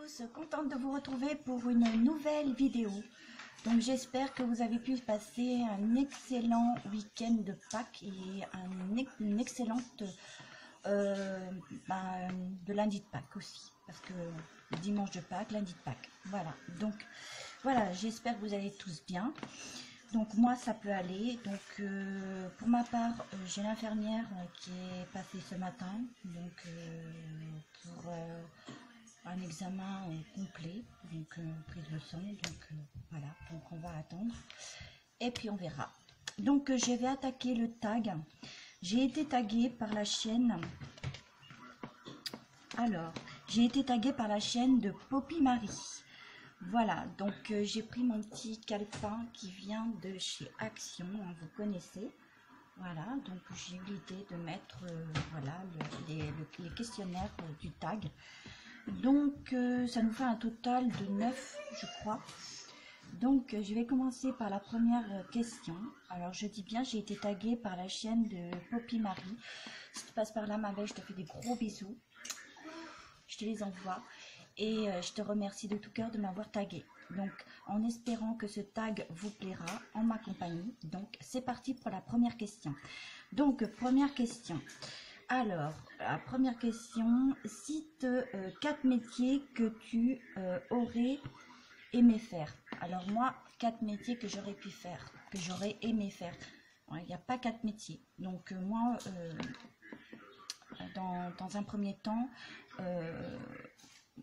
tous, contente de vous retrouver pour une nouvelle vidéo. Donc j'espère que vous avez pu passer un excellent week-end de Pâques et une excellente de lundi de Pâques aussi. Parce que dimanche de Pâques, lundi de Pâques. Voilà, donc voilà, j'espère que vous allez tous bien. Donc moi ça peut aller. Donc pour ma part, j'ai l'infirmière qui est passée ce matin. Donc pour un examen complet, donc prise de sang, donc voilà, donc on va attendre et puis on verra. Donc je vais attaquer le tag. J'ai été taguée par la chaîne, alors j'ai été taguée par la chaîne de Poppy Marie. Voilà, donc j'ai pris mon petit calepin qui vient de chez Action, hein, vous connaissez. Voilà, donc j'ai eu l'idée de mettre voilà, les questionnaires du tag. Donc ça nous fait un total de 9, je crois. Donc je vais commencer par la première question. Alors je dis bien, j'ai été taguée par la chaîne de Poppy Marie. Si tu passes par là, ma belle, je te fais des gros bisous. Je te les envoie. Et je te remercie de tout cœur de m'avoir tagué. Donc en espérant que ce tag vous plaira en ma compagnie. Donc c'est parti pour la première question. Donc première question. Alors la première question, cite 4 métiers que tu aurais aimé faire. Alors moi, 4 métiers que j'aurais pu faire, que j'aurais aimé faire. Il n'y a pas 4 métiers. Donc moi, dans un premier temps,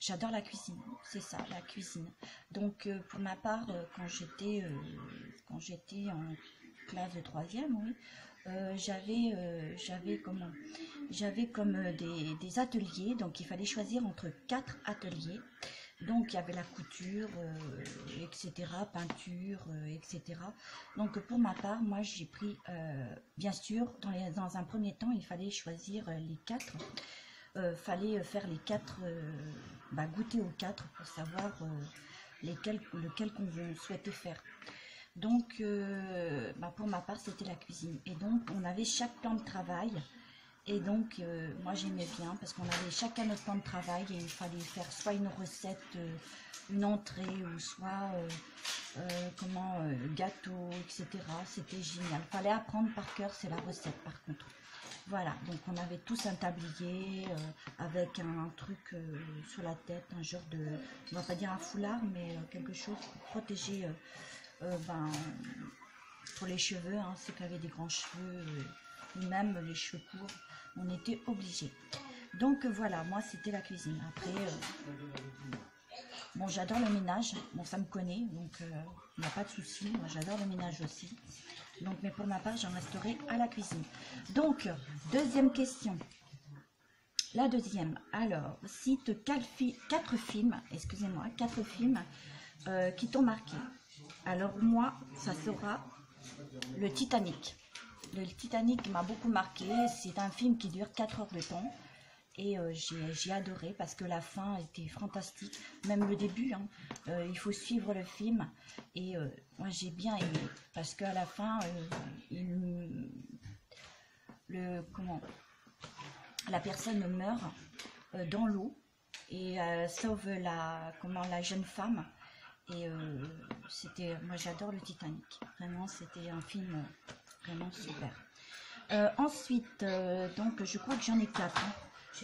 j'adore la cuisine, c'est ça, la cuisine. Donc pour ma part, quand j'étais en classe de 3e, oui, j'avais comme des ateliers, donc il fallait choisir entre 4 ateliers. Donc il y avait la couture, etc., peinture, etc. Donc pour ma part, moi j'ai pris, bien sûr, dans un premier temps, il fallait choisir les 4. Fallait faire les 4, goûter aux 4 pour savoir lequel qu'on souhaitait faire. Donc pour ma part c'était la cuisine, et donc on avait chaque plan de travail, et donc moi j'aimais bien parce qu'on avait chacun notre plan de travail et il fallait faire soit une recette, une entrée, ou soit gâteau, etc. C'était génial, il fallait apprendre par cœur, c'est la recette par contre. Voilà, donc on avait tous un tablier avec un truc sur la tête, un genre de, on va pas dire un foulard, mais quelque chose pour protéger, pour les cheveux, hein, ceux qui avaient des grands cheveux, ou même les cheveux courts, on était obligés. Donc voilà, moi c'était la cuisine. Après, bon, j'adore le ménage, bon ça me connaît, donc il n'y a pas de souci, moi j'adore le ménage aussi. Donc, mais pour ma part, j'en resterai à la cuisine. Donc, deuxième question. La deuxième. Alors, cite 4 films, excusez-moi, 4 films qui t'ont marqué. Alors, moi, ça sera le Titanic. Le Titanic m'a beaucoup marqué. C'est un film qui dure 4 heures de temps. Et j'ai adoré parce que la fin était fantastique, même le début, hein. Il faut suivre le film, et moi j'ai bien aimé parce qu'à la fin la personne meurt dans l'eau et sauve la jeune femme, et moi j'adore le Titanic, vraiment c'était un film vraiment super. Ensuite donc je crois que j'en ai 4, hein.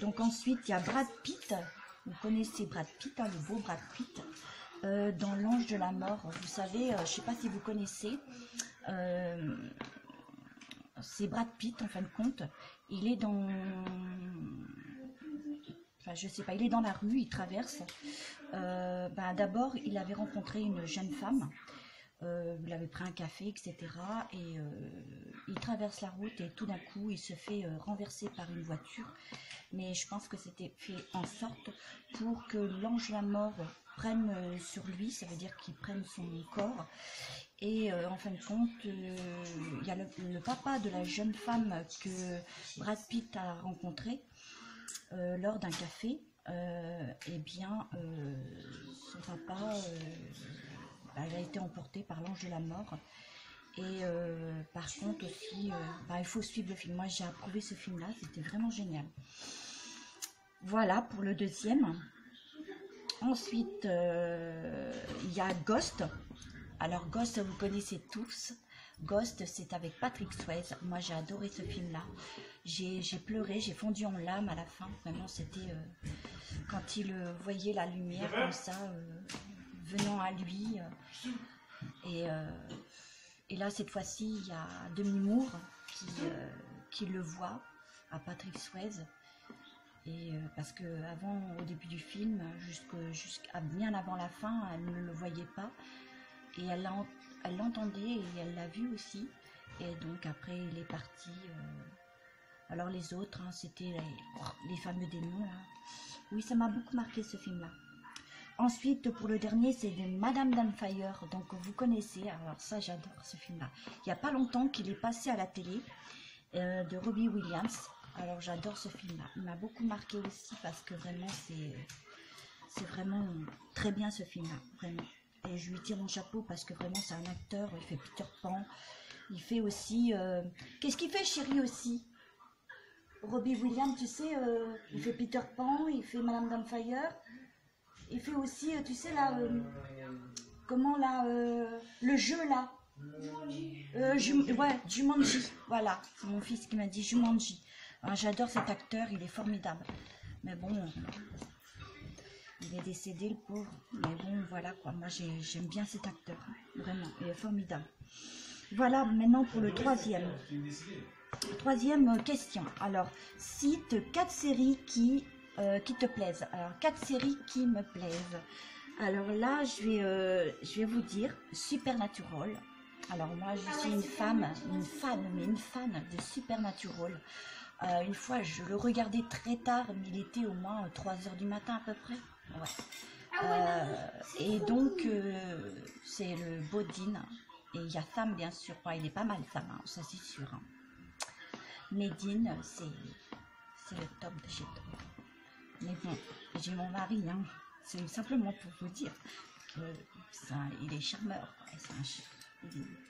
Donc ensuite, il y a Brad Pitt. Vous connaissez Brad Pitt, hein, le beau Brad Pitt, dans L'Ange de la Mort. Vous savez, je ne sais pas si vous connaissez, c'est Brad Pitt, en fin de compte. Il est dans... Enfin, je sais pas, il est dans la rue, il traverse. D'abord, il avait rencontré une jeune femme. Il avait pris un café, etc. Et il traverse la route et tout d'un coup, il se fait renverser par une voiture. Mais je pense que c'était fait en sorte pour que l'ange de la mort prenne sur lui, ça veut dire qu'il prenne son corps. Et en fin de compte, il y a le papa de la jeune femme que Brad Pitt a rencontré lors d'un café. Eh bien, son papa... elle a été emportée par l'ange de la mort. Et par contre aussi, il faut suivre le film. Moi j'ai approuvé ce film là, c'était vraiment génial. Voilà pour le deuxième. Ensuite, il y a Ghost. Alors Ghost, vous connaissez tous. Ghost, c'est avec Patrick Swayze. Moi, j'ai adoré ce film-là. J'ai pleuré, j'ai fondu en larmes à la fin. Vraiment, c'était quand il voyait la lumière comme ça, venant à lui. Et là, cette fois-ci, il y a Demi Moore qui le voit à Patrick Swayze. Et parce que avant, au début du film, jusqu'à bien avant la fin, elle ne le voyait pas. Et elle l'entendait et elle l'a vu aussi. Et donc après, il est parti. Alors les autres, hein, c'était les fameux démons. Là. Oui, ça m'a beaucoup marqué ce film-là. Ensuite, pour le dernier, c'est de Madame Doubtfire. Donc vous connaissez, alors ça j'adore ce film-là. Il n'y a pas longtemps qu'il est passé à la télé, de Robbie Williams. Alors j'adore ce film-là. Il m'a beaucoup marqué aussi parce que vraiment c'est vraiment très bien ce film-là. Vraiment. Et je lui tire mon chapeau parce que vraiment c'est un acteur. Il fait Peter Pan. Il fait aussi... Qu'est-ce qu'il fait chérie aussi? Robbie Williams, tu sais, il fait Peter Pan, il fait Madame Doubtfire. Il fait aussi, tu sais, là, comment là, le jeu là. Ouais, Jumanji. Voilà, c'est mon fils qui m'a dit Jumanji. J'adore cet acteur, il est formidable. Mais bon, il est décédé le pauvre. Mais bon, voilà quoi, moi j'aime bien cet acteur. Vraiment, il est formidable. Voilà, maintenant pour le troisième. Troisième question. Alors, cite 4 séries qui te plaisent. Alors, 4 séries qui me plaisent. Alors là, je vais vous dire Supernatural. Alors moi, je suis une fan de Supernatural. Une fois, je le regardais très tard, mais il était au moins 3 h du matin à peu près. Ouais. Et donc, c'est le Bodine. Et il y a Sam, bien sûr. Ouais, il est pas mal, Sam, hein, ça c'est sûr. Hein. Medine, c'est le top de chez toi. Mais bon, j'ai mon mari, hein. C'est simplement pour vous dire qu'il est charmeur.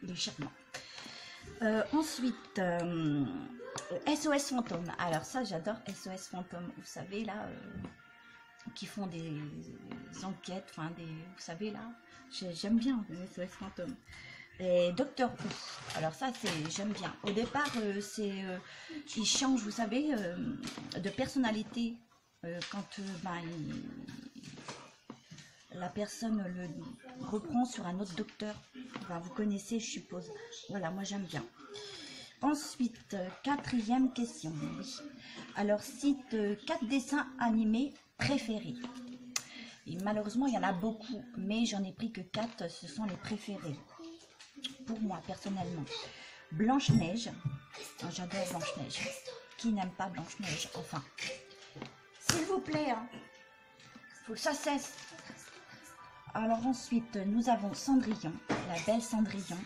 Il est charmant. Ensuite, SOS Fantôme. Alors ça, j'adore SOS Fantôme. Vous savez, là, qui font des enquêtes, enfin, vous savez, là, j'aime bien SOS Fantôme. Et Docteur Who, alors ça j'aime bien. Au départ il change, vous savez, de personnalité quand la personne le reprend sur un autre docteur. Enfin, vous connaissez, je suppose. Voilà, moi j'aime bien. Ensuite, quatrième question. Oui. Alors cite 4 dessins animés préférés. Et malheureusement il y en a beaucoup, mais j'en ai pris que 4, ce sont les préférés. Pour moi, personnellement, Blanche-Neige. J'adore Blanche-Neige. Qui n'aime pas Blanche-Neige? Enfin, s'il vous plaît, hein, faut que ça cesse. Alors ensuite, nous avons Cendrillon, la belle Cendrillon.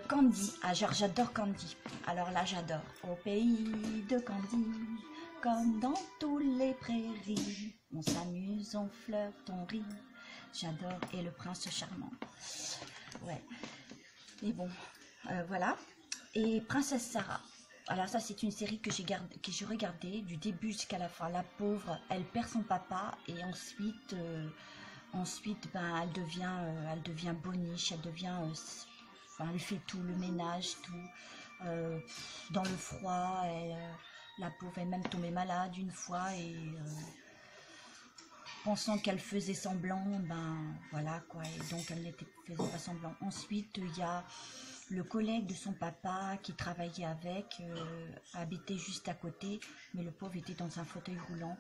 Candy. Ah, genre, j'adore Candy. Alors là, j'adore. Au pays de Candy, comme dans tous les prairies, on s'amuse, on flirte, on rit. J'adore. Et le prince charmant. Ouais. Et bon, voilà. Et Princesse Sarah. Alors ça, c'est une série que j'ai regardée du début jusqu'à la fin. La pauvre, elle perd son papa et ensuite, ben, elle devient boniche, elle devient, enfin, elle fait tout, le ménage, tout, dans le froid. La pauvre est même tombée malade une fois et pensant qu'elle faisait semblant, ben voilà quoi, et donc elle faisait pas semblant. Ensuite, il y a le collègue de son papa qui travaillait avec, habitait juste à côté, mais le pauvre était dans un fauteuil roulant,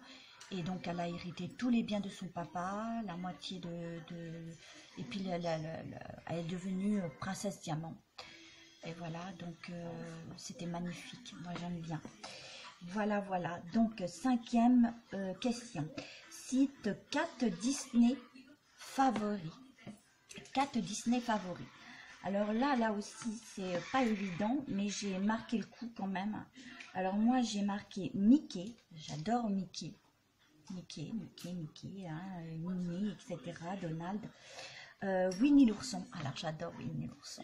et donc elle a hérité tous les biens de son papa, la moitié et puis elle est devenue princesse diamant. Et voilà, donc c'était magnifique, moi j'aime bien. Voilà, voilà, donc 5e question. Cite 4 Disney favoris. 4 Disney favoris. Alors là aussi, c'est pas évident, mais j'ai marqué le coup quand même. Alors moi, j'ai marqué Mickey. J'adore Mickey. Mickey, hein, Minnie, etc. Donald. Winnie l'ourson. Alors j'adore Winnie l'ourson.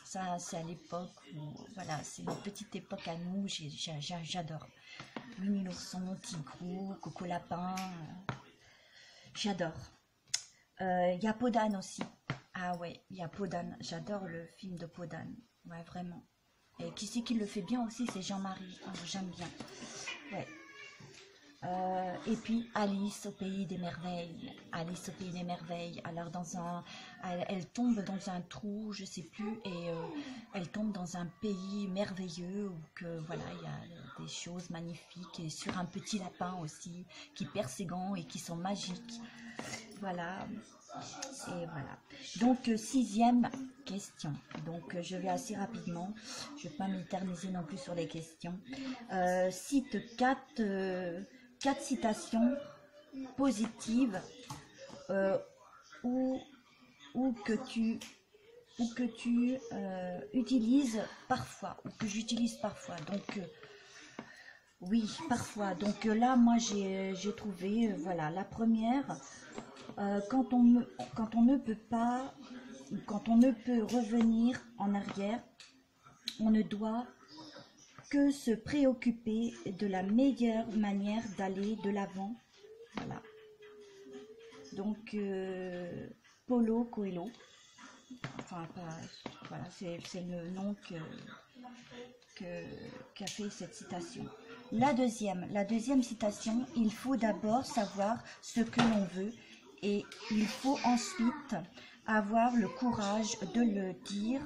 Ça, c'est à l'époque où, voilà, c'est une petite époque à nous, j'adore. Winnie l'ourson, Tigrou, Coco Lapin. J'adore. Il y a Podane aussi. Ah ouais, il y a Podane. J'adore le film de Podane. Ouais, vraiment. Et qui c'est qui le fait bien aussi, c'est Jean-Marie. Oh, j'aime bien. Ouais. Et puis Alice au pays des merveilles. Alice au pays des merveilles. Alors elle tombe dans un trou, je sais plus, et elle tombe dans un pays merveilleux où que voilà, il y a des choses magnifiques et sur un petit lapin aussi qui perd ses gants et qui sont magiques. Voilà. Et voilà. Donc, sixième question. Donc, je vais assez rapidement. Je ne vais pas m'éterniser non plus sur les questions. Cite quatre citations positives ou que tu utilises parfois, ou que j'utilise parfois. Donc, oui, parfois. Donc là, moi, j'ai trouvé, voilà, la première. Quand on ne peut pas, quand on ne peut revenir en arrière, on ne doit que se préoccuper de la meilleure manière d'aller de l'avant. Voilà. Donc, Paulo Coelho. Enfin, voilà, c'est le nom qu'a fait cette citation. La deuxième citation, il faut d'abord savoir ce que l'on veut. Et il faut ensuite avoir le courage de le dire.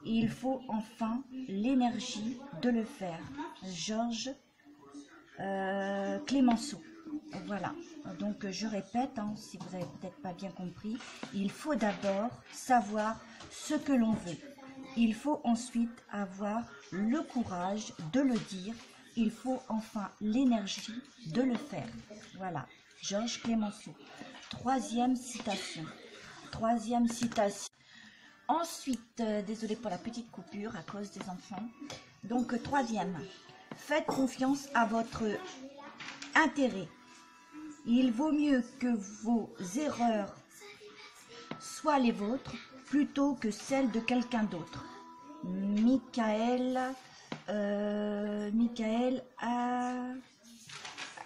Et il faut enfin l'énergie de le faire. Georges Clemenceau. Voilà. Donc je répète, hein, si vous n'avez peut-être pas bien compris, il faut d'abord savoir ce que l'on veut. Il faut ensuite avoir le courage de le dire. Il faut enfin l'énergie de le faire. Voilà. Georges Clemenceau. Troisième citation. Ensuite, désolé pour la petite coupure à cause des enfants. Donc, troisième. Faites confiance à votre intérêt. Il vaut mieux que vos erreurs soient les vôtres plutôt que celles de quelqu'un d'autre. Michael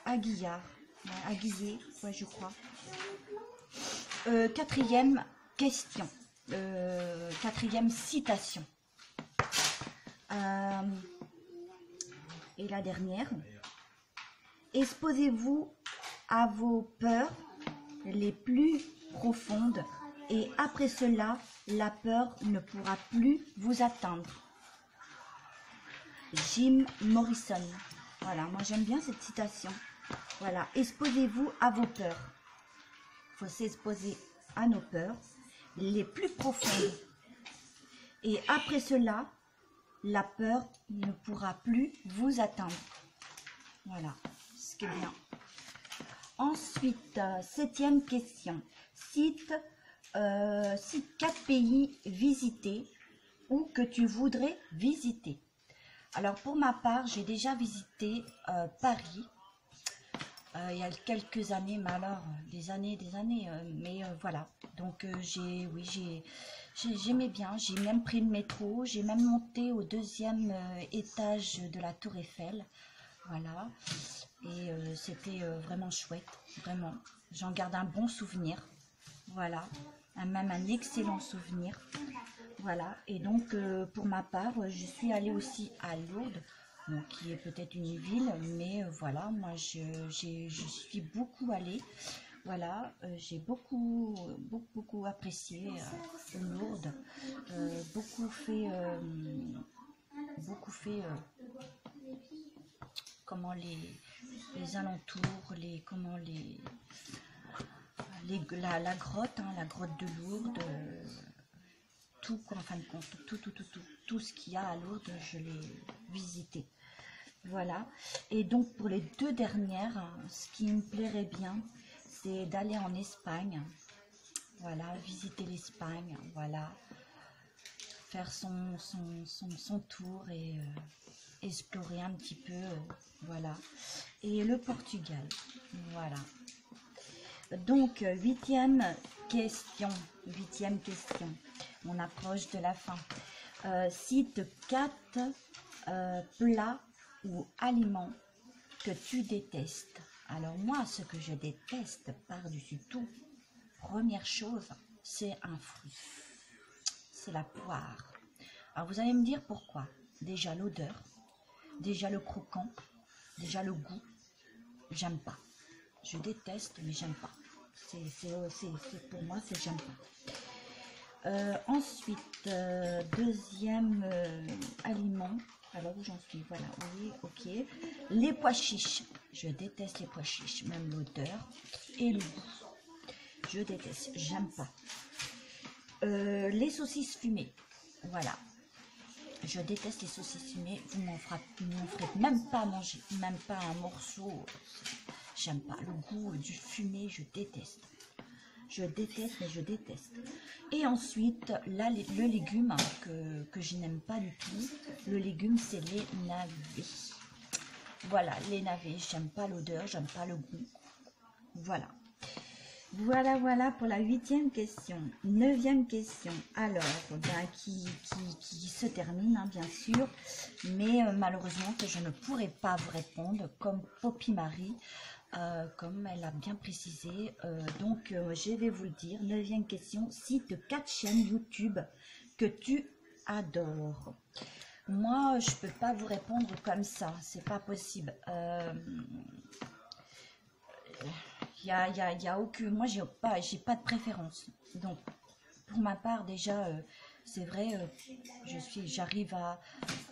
Aguillard. Aguillé, ouais, je crois. Quatrième question. Quatrième citation. Et la dernière. Exposez-vous à vos peurs les plus profondes et après cela, la peur ne pourra plus vous atteindre. Jim Morrison. Voilà, moi j'aime bien cette citation. Voilà, exposez-vous à vos peurs. Il faut s'exposer à nos peurs les plus profondes. Et après cela, la peur ne pourra plus vous atteindre. Voilà, ce qui est bien. Ensuite, septième question. Cite 4 pays visités ou que tu voudrais visiter. Alors pour ma part, j'ai déjà visité Paris. Il y a quelques années, mais alors des années, mais voilà. Donc j'aimais bien. J'ai même pris le métro, j'ai même monté au deuxième étage de la Tour Eiffel. Voilà. Et c'était vraiment chouette, vraiment. J'en garde un bon souvenir. Voilà. Même un excellent souvenir. Voilà. Et donc pour ma part, je suis allée aussi à Lourdes. Bon, qui est peut-être une ville, mais voilà, moi je suis beaucoup allée, voilà, j'ai beaucoup apprécié Lourdes, beaucoup fait comment les alentours, la grotte, hein, la grotte de Lourdes, tout en fin de compte, tout ce qu'il y a à Lourdes, je l'ai visité. Voilà, et donc pour les deux dernières, ce qui me plairait bien, c'est d'aller en Espagne. Voilà, visiter l'Espagne, voilà, faire son tour et explorer un petit peu, voilà. Et le Portugal, voilà. Donc, huitième question, on approche de la fin. Cite 4 plats ou aliments que tu détestes. Alors moi, ce que je déteste par-dessus tout, première chose, c'est un fruit. C'est la poire. Alors vous allez me dire pourquoi. Déjà l'odeur, déjà le croquant, déjà le goût. J'aime pas. Je déteste, mais j'aime pas. Pour moi, c'est j'aime pas. Ensuite, deuxième aliment. Alors où j'en suis? Voilà, oui, ok. Les pois chiches. Je déteste les pois chiches, même l'odeur et le goût. Je déteste, j'aime pas. Les saucisses fumées. Voilà. Je déteste les saucisses fumées. Vous m'en ferez même pas manger, même pas un morceau. J'aime pas. Le goût du fumé, je déteste. Je déteste, mais je déteste. Et ensuite, là, le légume que je n'aime pas du tout, le légume, c'est les navets. Voilà, les navets, j'aime pas l'odeur, j'aime pas le goût. Voilà. Voilà pour la 8e question. 9e question, alors, ben, qui se termine, hein, bien sûr, mais malheureusement que je ne pourrai pas vous répondre comme Poppy Marie, comme elle a bien précisé. Donc, je vais vous le dire. 9e question, cite 4 chaînes YouTube que tu adores. Moi, je peux pas vous répondre comme ça, c'est pas possible. Y a aucune, moi j'ai pas de préférence. Donc pour ma part déjà, c'est vrai, j'arrive à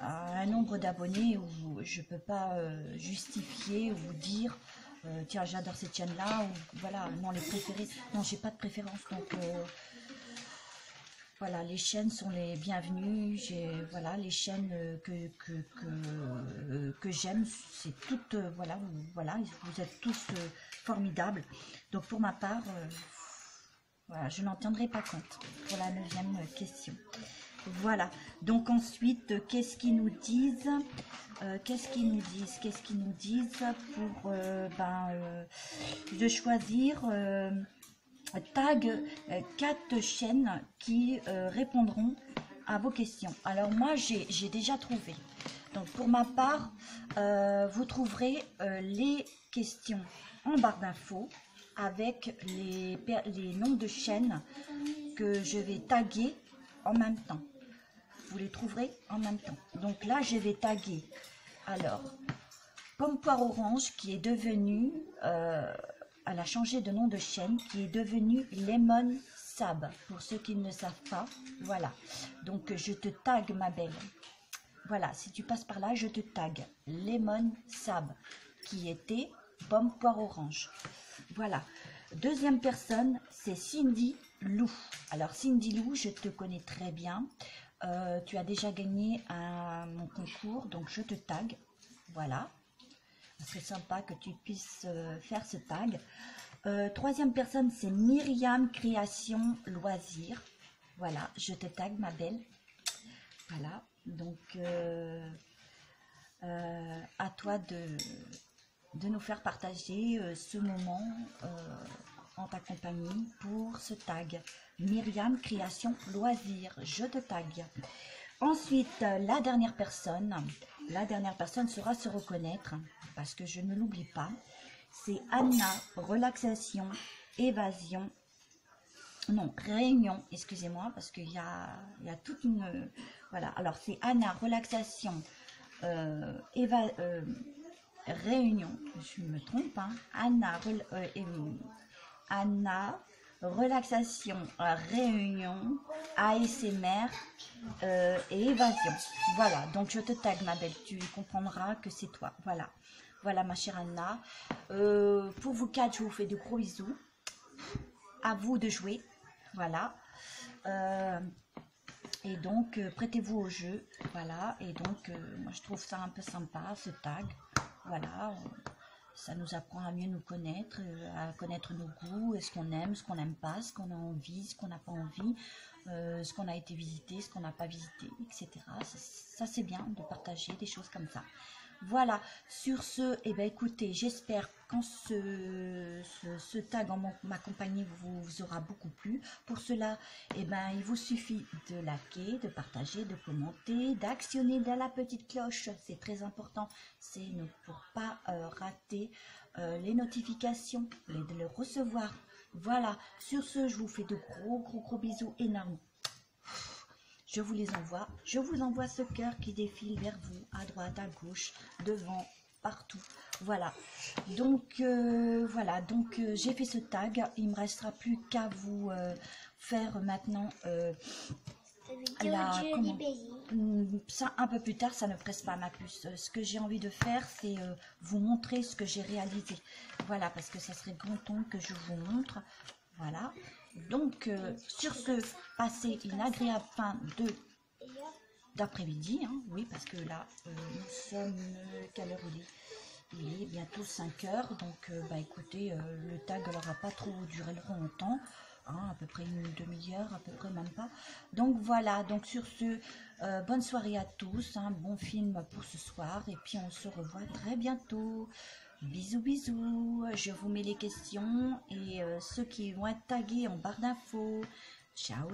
un nombre d'abonnés où je peux pas justifier ou vous dire tiens j'adore cette chaîne là, ou voilà, non les préférés, non j'ai pas de préférence. Donc voilà, les chaînes sont les bienvenues. Voilà, les chaînes que j'aime, c'est toutes, voilà, vous êtes tous formidables. Donc pour ma part, voilà, je n'en tiendrai pas compte pour la 9e question. Voilà, donc ensuite, qu'est-ce qu'ils nous disent? Qu'est-ce qu'ils nous disent pour de choisir tag 4 chaînes qui répondront à vos questions. Alors moi j'ai déjà trouvé. Donc pour ma part, vous trouverez les questions en barre d'infos avec les noms de chaînes que je vais taguer en même temps. Vous les trouverez en même temps. Donc là je vais taguer alors Pomme Poire Orange qui est devenue elle a changé de nom de chaîne, qui est devenue Lemon Sab, pour ceux qui ne savent pas. Voilà, donc je te tag ma belle. Voilà, si tu passes par là, je te tag Lemon Sab, qui était Pomme Poire Orange. Voilà, deuxième personne, c'est Cindy Lou. Alors Cindy Lou, je te connais très bien. Tu as déjà gagné mon concours, donc je te tag. Voilà. Ce serait sympa que tu puisses faire ce tag. Troisième personne, c'est Myriam Création Loisirs. Voilà, je te tag ma belle. Voilà, donc à toi de nous faire partager ce moment en ta compagnie pour ce tag. Myriam Création Loisirs, je te tag. Ensuite, la dernière personne saura se reconnaître, parce que je ne l'oublie pas, c'est Anna, relaxation, évasion, non, réunion, excusez-moi, parce qu'il y a toute une... Voilà, alors c'est Anna, relaxation, réunion, je me trompe, hein, Anna, relaxation, réunion, ASMR et évasion. Voilà, donc je te tag ma belle, tu comprendras que c'est toi. Voilà, voilà ma chère Anna. Pour vous quatre, je vous fais de gros bisous. À vous de jouer. Voilà. Et donc, prêtez-vous au jeu. Voilà, et donc, moi je trouve ça un peu sympa, ce tag. Voilà. Ça nous apprend à mieux nous connaître, à connaître nos goûts, ce qu'on aime, ce qu'on n'aime pas, ce qu'on a envie, ce qu'on n'a pas envie, ce qu'on a été visité, ce qu'on n'a pas visité, etc. Ça c'est bien de partager des choses comme ça. Voilà, sur ce, eh ben, écoutez, j'espère quand ce tag en ma compagnie vous aura beaucoup plu. Pour cela, eh ben, il vous suffit de liker, de partager, de commenter, d'actionner la petite cloche. C'est très important, c'est pour pas rater les notifications, de les recevoir. Voilà, sur ce, je vous fais de gros bisous énormes. Je vous les envoie. Je vous envoie ce cœur qui défile vers vous, à droite, à gauche, devant, partout. Voilà. Donc, j'ai fait ce tag. Il me restera plus qu'à vous faire maintenant ça un peu plus tard. Ça ne presse pas ma puce. Ce que j'ai envie de faire, c'est vous montrer ce que j'ai réalisé. Voilà, parce que ça serait grand temps que je vous montre. Voilà. Donc, sur ce, passez une agréable fin d'après-midi, hein, oui, parce que là, nous sommes, quelle heure il est bientôt 5 heures, donc, écoutez, le tag n'aura pas trop duré longtemps, hein, à peu près une demi-heure, à peu près même pas. Donc, voilà, donc sur ce, bonne soirée à tous, hein, bon film pour ce soir, et puis on se revoit très bientôt. Bisous, je vous mets les questions et ceux qui vont être tagués en barre d'infos. Ciao.